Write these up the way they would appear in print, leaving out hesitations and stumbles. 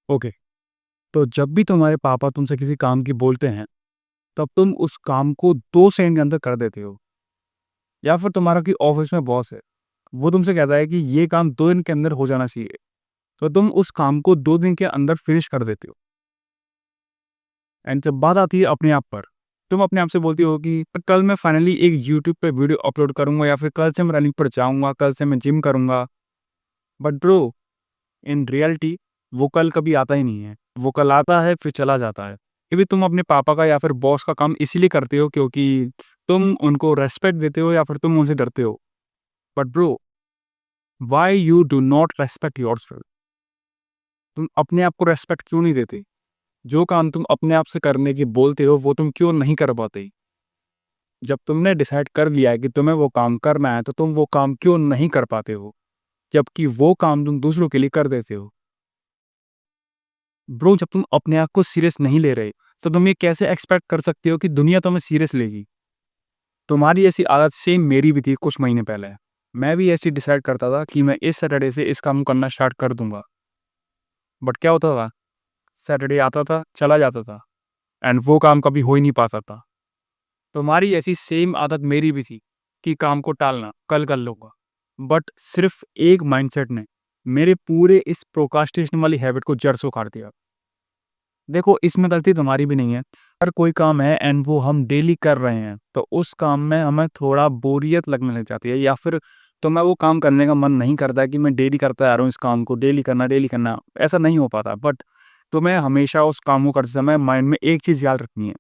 Okay. तो जब भी तुम्हारे पापा तुमसे किसी काम की बोलते हैं, तब तुम उस काम को 2 सेकंड के अंदर कर देते हो। या फिर तुम्हारा कोई ऑफ़िस में बॉस है, वो तुमसे कहता है कि ये काम 2 दिन के अंदर हो जाना चाहिए, तो तुम उस काम को 2 दिन के अंदर फिनिश कर देते हो। एंड जब बात आती है अपने आप पर, तुम अपने आप से बोलती हो कि कल मैं फाइनली एक यूट्यूब पे वीडियो अपलोड करूँगा या फिर कल से मैं रनिंग पर जाऊँगा, कल से मैं जिम करूँगा। बट ब्रो, इन रियलिटी वो कल कभी आता ही नहीं है। वो कल आता है फिर चला जाता है। ये भी तुम अपने पापा का या फिर बॉस का काम इसीलिए करते हो क्योंकि तुम उनको रिस्पेक्ट देते हो या फिर तुम उनसे डरते हो। But bro, why you do not respect yourself? तुम अपने आप को रिस्पेक्ट क्यों नहीं देते? जो काम तुम अपने आप से करने की बोलते हो वो तुम क्यों नहीं कर पाते? जब तुमने डिसाइड कर लिया है कि तुम्हें वो काम करना है तो तुम वो काम क्यों नहीं कर पाते हो? जबकि वो काम तुम दूसरों के लिए कर देते हो। ब्रो, जब तुम अपने आप को सीरियस नहीं ले रहे, तो तुम ये कैसे एक्सपेक्ट कर सकते हो कि दुनिया तुम्हें सीरियस लेगी? तुम्हारी ऐसी आदत सेम मेरी भी थी कुछ महीने पहले। मैं भी ऐसे ही डिसाइड करता था कि मैं इस सैटरडे से इस काम को करना स्टार्ट कर दूँगा। बट क्या होता था? सैटरडे आता था, चला जाता था एंड वो काम कभी हो ही नहीं पाता था। तुम्हारी ऐसी सेम आदत मेरी भी थी कि काम को टालना, कल कर लूँगा। बट सिर्फ़ एक माइंडसेट ने मेरे पूरे इस प्रोक्रास्टिनेशन वाली हैबिट को जड़ से उखाड़ दिया। देखो, इसमें गलती तुम्हारी भी नहीं है। अगर कोई काम है एंड वो हम डेली कर रहे हैं, तो उस काम में हमें थोड़ा बोरियत लगने लग जाती है या फिर तुम्हें वो काम करने का मन नहीं करता है कि मैं डेली करता आ रहा हूँ इस काम को, डेली करना, ऐसा नहीं हो पाता। बट तुम्हें हमेशा उस काम को करते समय माइंड में एक चीज़ याद रखनी है,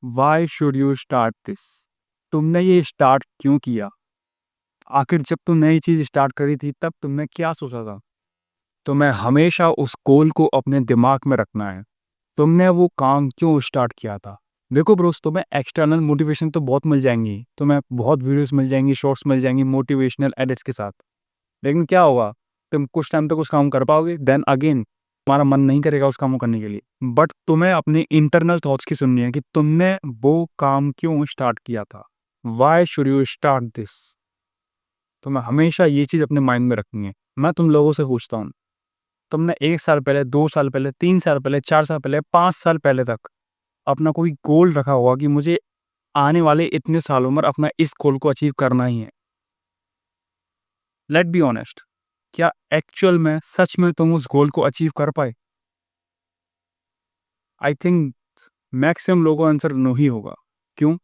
why should you start this? तुमने ये स्टार्ट क्यों किया? आखिर जब तुम नई चीज़ स्टार्ट करी थी, तब तुमने क्या सोचा था? तुम्हें हमेशा उस गोल को अपने दिमाग में रखना है। तुमने वो काम क्यों स्टार्ट किया था? देखो ब्रोस, तुम्हें एक्सटर्नल मोटिवेशन तो बहुत मिल जाएँगी, तुम्हें बहुत वीडियोज़ मिल जाएँगी, शॉर्ट्स मिल जाएँगी मोटिवेशनल एडिट्स के साथ। लेकिन क्या होगा? तुम कुछ टाइम तक उस काम को कर पाओगे, देन अगेन तुम्हारा मन नहीं करेगा उस काम को करने के लिए। बट तुम्हें अपने इंटरनल थॉट्स की सुननी है कि तुमने वो काम क्यों स्टार्ट किया था? Why should you start this? तुम्हें हमेशा ये चीज़ अपने माइंड में रखनी है। मैं तुम लोगों से पूछता हूँ, तुमने 1 साल पहले, 2 साल पहले, 3 साल पहले, 4 साल पहले, 5 साल पहले तक अपना कोई गोल रखा होगा कि मुझे आने वाले इतने सालों में अपना इस गोल को अचीव करना ही है। लेट बी ऑनेस्ट, क्या एक्चुअल में सच में तुम उस गोल को अचीव कर पाए? आई थिंक मैक्सिमम लोगों का आंसर नो ही होगा। क्यों?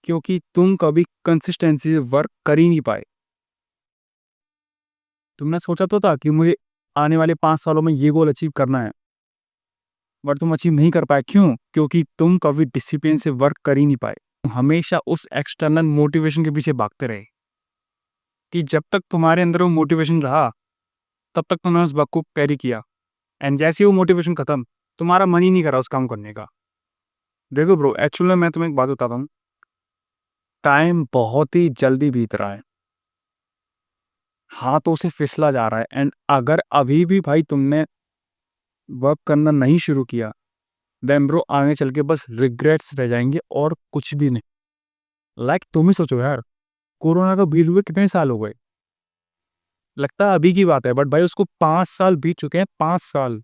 क्योंकि तुम कभी कंसिस्टेंसी से वर्क कर ही नहीं पाए। तुमने सोचा तो था कि मुझे आने वाले 5 सालों में ये गोल अचीव करना है, बट तुम अचीव नहीं कर पाए। क्यों? क्योंकि तुम कभी डिसिप्लिन से वर्क कर ही नहीं पाए। तुम हमेशा उस एक्सटर्नल मोटिवेशन के पीछे भागते रहे कि जब तक तुम्हारे अंदर वो मोटिवेशन रहा, तब तक तुमने उस वर्क को कैरी किया एंड जैसे ही वो मोटिवेशन खत्म, तुम्हारा मन ही नहीं करा उस काम करने का। देखो ब्रो, एक्चुअल में मैं तुम्हें एक बात बताता हूँ, टाइम बहुत ही जल्दी बीत रहा है, हाथों से फिसला जा रहा है एंड अगर अभी भी भाई तुमने वर्क करना नहीं शुरू किया, देन ब्रो आगे चल के बस रिग्रेट्स रह जाएँगे और कुछ भी नहीं। लाइक तुम ही सोचो यार, कोरोना को बीते हुए कितने साल हो गए? लगता है अभी की बात है बट भाई उसको 5 साल बीत चुके हैं, 5 साल।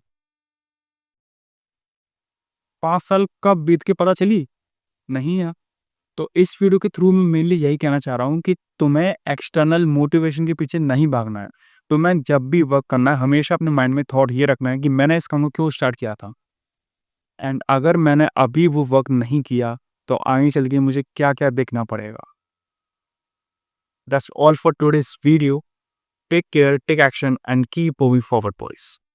5 साल कब बीत के पता चली? नहीं यार। तो इस वीडियो के थ्रू मैं मेनली यही कहना चाह रहा हूँ कि तुम्हें एक्सटर्नल मोटिवेशन के पीछे नहीं भागना है। तुम्हें जब भी वर्क करना है हमेशा अपने माइंड में थॉट ये रखना है कि मैंने इस काम को क्यों स्टार्ट किया था एंड अगर मैंने अभी वो वर्क नहीं किया तो आगे चल के मुझे क्या-क्या देखना पड़ेगा। That's all for today's video. Take care, take action and keep moving forward boys.